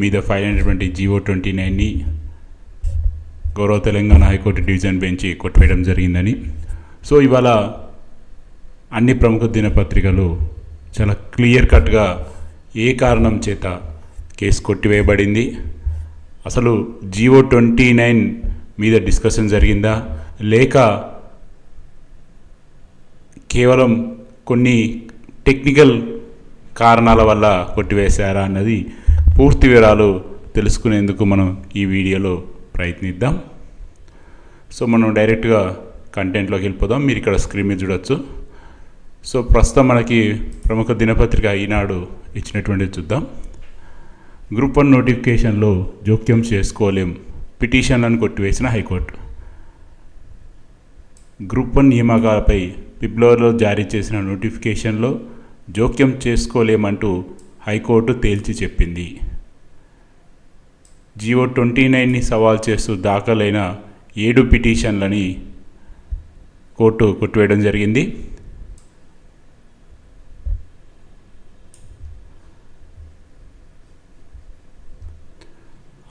మీద ఫైల్ అయినటువంటి GO-29ని గౌరవ తెలంగాణ హైకోర్టు డివిజన్ బెంచ్ కొట్టివేయడం జరిగిందని. సో ఇవాళ అన్ని ప్రముఖ దినపత్రికలు చాలా క్లియర్ కట్గా ఏ కారణం చేత కేసు కొట్టివేయబడింది, అసలు GO-29 మీద డిస్కషన్ జరిగిందా లేక కేవలం కొన్ని టెక్నికల్ కారణాల వల్ల కొట్టివేశారా అన్నది పూర్తి వివరాలు తెలుసుకునేందుకు మనం ఈ వీడియోలో ప్రయత్నిద్దాం. సో మనం డైరెక్ట్గా కంటెంట్లోకి వెళ్ళిపోదాం. మీరు ఇక్కడ స్క్రీన్ మీద చూడొచ్చు. సో ప్రస్తుతం మనకి ప్రముఖ దినపత్రిక ఈనాడు ఇచ్చినటువంటిది చూద్దాం. గ్రూప్ 1 నోటిఫికేషన్లో జోక్యం చేసుకోలేం, పిటిషన్లను కొట్టివేసిన హైకోర్టు. గ్రూప్ 1 నియామకాలపై ఫిబ్రవరిలో జారీ చేసిన నోటిఫికేషన్లో జోక్యం చేసుకోలేమంటూ హైకోర్టు తేల్చి చెప్పింది. GO-29ని సవాల్ చేస్తూ దాఖలైన 7 పిటిషన్లని కోర్టు కొట్టివేయడం జరిగింది.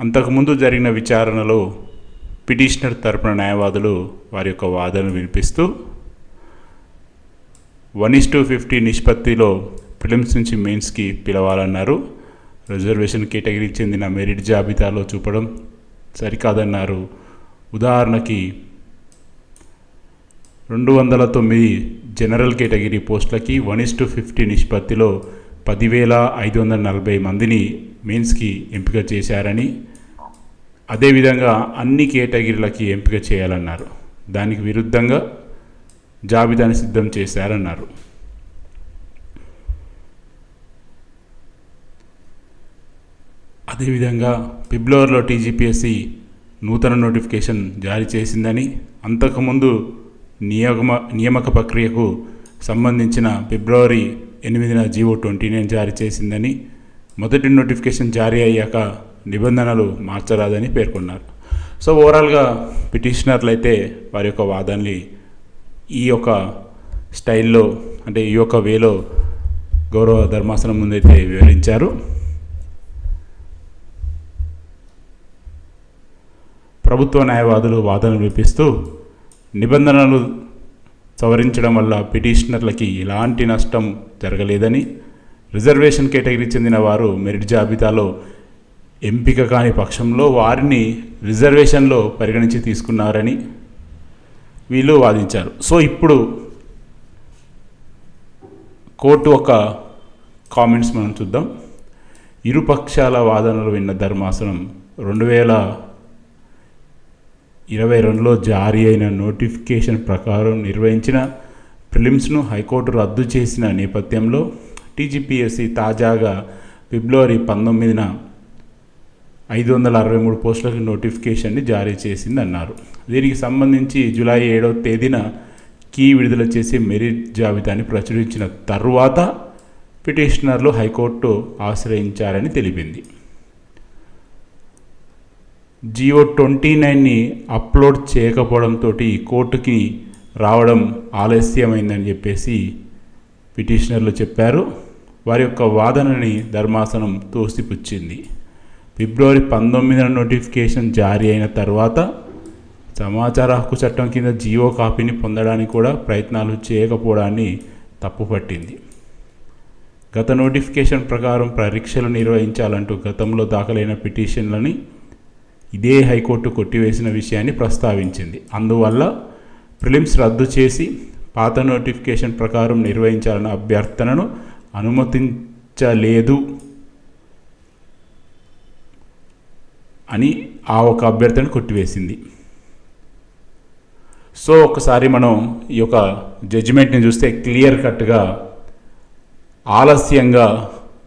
అంతకుముందు జరిగిన విచారణలో పిటిషనర్ తరపున న్యాయవాదులు వారి యొక్క వాదనను వినిపిస్తూ 1:50 నిష్పత్తిలో ప్రిలిమ్స్ నుంచి మెయిన్స్కి పిలవాలన్నారు. రిజర్వేషన్ కేటగిరీకి చెందిన మెరిట్ జాబితాలో చూపడం సరికాదన్నారు. ఉదాహరణకి 209 జనరల్ కేటగిరీ పోస్టులకి 1:50 నిష్పత్తిలో 10,540 మందిని మెయిన్స్కి ఎంపిక చేశారని, అదేవిధంగా అన్ని కేటగిరీలకి ఎంపిక చేయాలన్నారు. దానికి విరుద్ధంగా జాబితాని సిద్ధం చేశారన్నారు. అదేవిధంగా ఫిబ్రవరిలో TGPSC నూతన నోటిఫికేషన్ జారీ చేసిందని, అంతకుముందు నియామక ప్రక్రియకు సంబంధించిన ఫిబ్రవరి 8న GO-29 జారీ చేసిందని, మొదటి నోటిఫికేషన్ జారీ అయ్యాక నిబంధనలు మార్చరాదని పేర్కొన్నారు. సో ఓవరాల్గా పిటిషనర్లు అయితే వారి యొక్క వాదనని ఈ యొక్క స్టైల్లో, అంటే ఈ యొక్క వేలో గౌరవ ధర్మాసనం ముందైతే వివరించారు. ప్రభుత్వ న్యాయవాదులు వాదనలు వినిపిస్తూ నిబంధనలు సవరించడం వల్ల పిటిషనర్లకి ఎలాంటి నష్టం జరగలేదని, రిజర్వేషన్ కేటగిరీ చెందిన వారు మెరిట్ జాబితాలో ఎంపిక కాని పక్షంలో వారిని రిజర్వేషన్లో పరిగణించి తీసుకున్నారని వీళ్ళు వాదించారు. సో ఇప్పుడు కోర్టు ఒక కామెంట్స్ మనం చూద్దాం. ఇరుపక్షాల వాదనలు విన్న ధర్మాసనం 2022లో జారీ అయిన నోటిఫికేషన్ ప్రకారం నిర్వహించిన ప్రిలిమ్స్ను హైకోర్టు రద్దు చేసిన నేపథ్యంలో TGPSC తాజాగా ఫిబ్రవరి 19న 563 పోస్టులకు నోటిఫికేషన్ని జారీ చేసిందన్నారు. దీనికి సంబంధించి జూలై 7వ తేదీన కీ విడుదల చేసి మెరిట్ జాబితాని ప్రచురించిన తరువాత పిటిషనర్లు హైకోర్టు ఆశ్రయించారని తెలిపింది. GO-29ని అప్లోడ్ చేయకపోవడంతో కోర్టుకి రావడం ఆలస్యమైందని చెప్పేసి పిటిషనర్లు చెప్పారు. వారి యొక్క వాదనని ధర్మాసనం తోసిపుచ్చింది. ఫిబ్రవరి 19న నోటిఫికేషన్ జారీ అయిన తర్వాత సమాచార హక్కు చట్టం కింద GO కాపీని పొందడానికి కూడా ప్రయత్నాలు చేయకపోవడాన్ని తప్పుపట్టింది. గత నోటిఫికేషన్ ప్రకారం పరీక్షలు నిర్వహించాలంటూ గతంలో దాఖలైన పిటిషన్లని ఇదే హైకోర్టు కొట్టివేసిన విషయాన్ని ప్రస్తావించింది. అందువల్ల ప్రిలిమ్స్ రద్దు చేసి పాత నోటిఫికేషన్ ప్రకారం నిర్వహించాలన్న అభ్యర్థనను అనుమతించలేదు అని ఆ ఒక అభ్యర్థన కొట్టివేసింది. సో ఒకసారి మనం ఈ యొక్క జడ్జిమెంట్ని చూస్తే క్లియర్ కట్గా ఆలస్యంగా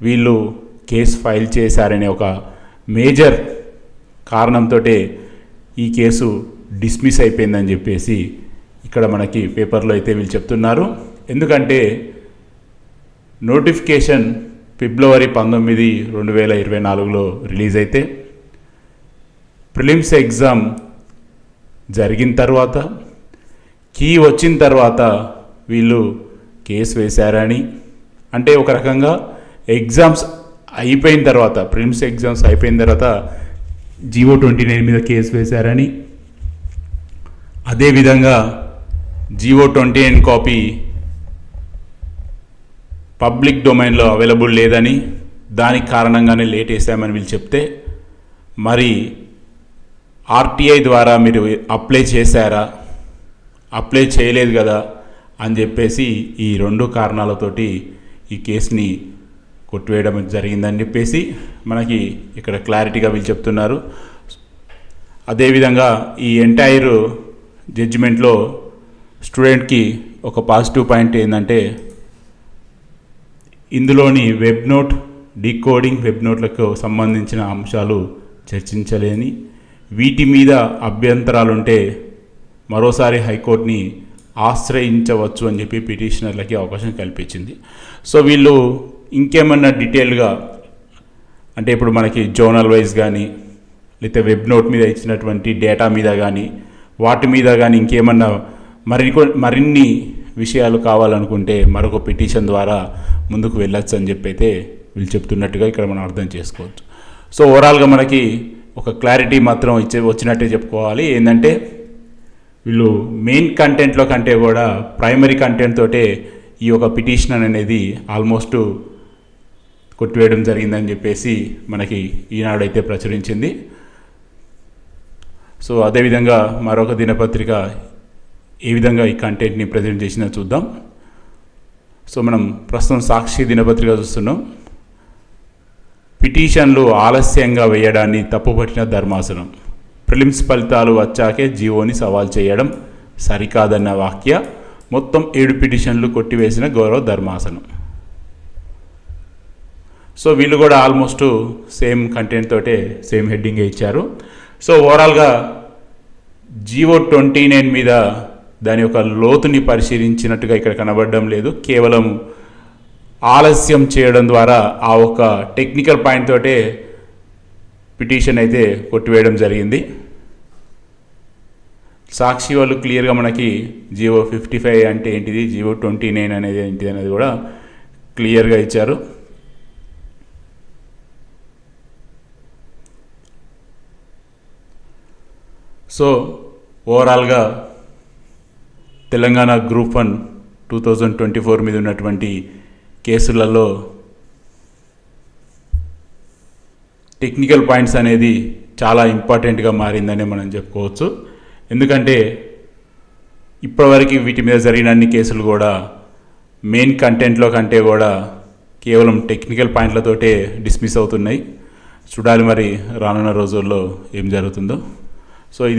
వీళ్ళు కేసు ఫైల్ చేశారనే ఒక మేజర్ కారణంతో ఈ కేసు డిస్మిస్ అయిపోయిందని చెప్పేసి ఇక్కడ మనకి పేపర్లో అయితే వీళ్ళు చెప్తున్నారు. ఎందుకంటే నోటిఫికేషన్ ఫిబ్రవరి 19, 2024లో రిలీజ్ అయితే ప్రిలిమ్స్ ఎగ్జామ్ జరిగిన తర్వాత కీ వచ్చిన తర్వాత వీళ్ళు కేసు వేశారని, అంటే ఒక రకంగా ఎగ్జామ్స్ అయిపోయిన తర్వాత ప్రిలిమ్స్ ఎగ్జామ్స్ అయిపోయిన తర్వాత GO-29 మీద కేసు వేశారని, అదేవిధంగా GO-29 కాపీ పబ్లిక్ డొమైన్లో అవైలబుల్ లేదని, దానికి కారణంగానే లేట్ వేసామని వీళ్ళు చెప్తే, మరి RTI ద్వారా మీరు అప్లై చేశారా, అప్లై చేయలేదు కదా అని చెప్పేసి ఈ 2 కారణాలతోటి ఈ కేసుని కొట్టివేయడం జరిగిందని చెప్పేసి మనకి ఇక్కడ క్లారిటీగా వీళ్ళు చెప్తున్నారు. అదేవిధంగా ఈ ఎంటైర్ జడ్జిమెంట్లో స్టూడెంట్కి ఒక పాజిటివ్ పాయింట్ ఏంటంటే, ఇందులోని వెబ్ నోట్, డీకోడింగ్ వెబ్ నోట్లకు సంబంధించిన అంశాలు చర్చించలేని, వీటి మీద అభ్యంతరాలుంటే మరోసారి హైకోర్టుని ఆశ్రయించవచ్చు అని చెప్పి పిటిషనర్లకి అవకాశం కల్పించింది. సో వీళ్ళు ఇంకేమన్నా డీటెయిల్గా అంటే ఇప్పుడు మనకి జోనల్ వైజ్ కానీ లేకపోతే వెబ్ నోట్ మీద ఇచ్చినటువంటి డేటా మీద కానీ వాటి మీద కానీ ఇంకేమన్నా మరిన్ని విషయాలు కావాలనుకుంటే మరొక పిటిషన్ ద్వారా ముందుకు వెళ్ళొచ్చు అని చెప్పి అయితే వీళ్ళు చెప్తున్నట్టుగా ఇక్కడ మనం అర్థం చేసుకోవచ్చు. సో ఓవరాల్గా మనకి ఒక క్లారిటీ మాత్రం వచ్చినట్టే చెప్పుకోవాలి. ఏంటంటే వీళ్ళు మెయిన్ కంటెంట్లో కంటే కూడా ప్రైమరీ కంటెంట్ తోటే ఈ యొక్క పిటిషన్ అనేది ఆల్మోస్ట్ కొట్టివేయడం జరిగిందని చెప్పేసి మనకి ఈనాడైతే ప్రచురించింది. సో అదేవిధంగా మరొక దినపత్రిక ఏ విధంగా ఈ కంటెంట్ని ప్రజెంట్ చేసిందో చూద్దాం. సో మనం ప్రస్తుతం సాక్షి దినపత్రిక చూస్తున్నాం. పిటిషన్లు ఆలస్యంగా వేయడాన్ని తప్పుపట్టిన ధర్మాసనం, ప్రిలిమ్స్ ఫలితాలు వచ్చాకే జీవోని సవాల్ చేయడం సరికాదన్న వాక్య, మొత్తం 7 పిటిషన్లు కొట్టివేసిన గౌరవ ధర్మాసనం. సో వీళ్ళు కూడా ఆల్మోస్ట్ సేమ్ కంటెంట్ తోటే సేమ్ హెడ్డింగ్ ఇచ్చారు. సో ఓవరాల్గా GO-29 మీద దాని యొక్క లోతుని పరిశీలించినట్టుగా ఇక్కడ కనబడడం లేదు. కేవలం ఆలస్యం చేయడం ద్వారా ఆ ఒక టెక్నికల్ పాయింట్ తోటే పిటిషన్ అయితే కొట్టివేయడం జరిగింది. సాక్షి వాళ్ళు క్లియర్గా మనకి GO-55 అంటే ఏంటిది, GO-29 అనేది ఏంటిది అనేది కూడా క్లియర్గా ఇచ్చారు. సో ఓవరాల్గా తెలంగాణ గ్రూప్ 1 2024 మీద ఉన్నటువంటి కేసులలో టెక్నికల్ పాయింట్స్ అనేది చాలా ఇంపార్టెంట్గా మారిందని మనం చెప్పుకోవచ్చు. ఎందుకంటే ఇప్పటివరకు వీటి మీద జరిగిన అన్ని కేసులు కూడా మెయిన్ కంటెంట్లో కంటే కూడా కేవలం టెక్నికల్ పాయింట్లతోటే డిస్మిస్ అవుతున్నాయి. చూడాలి మరి రానున్న రోజుల్లో ఏం జరుగుతుందో. సో ఇది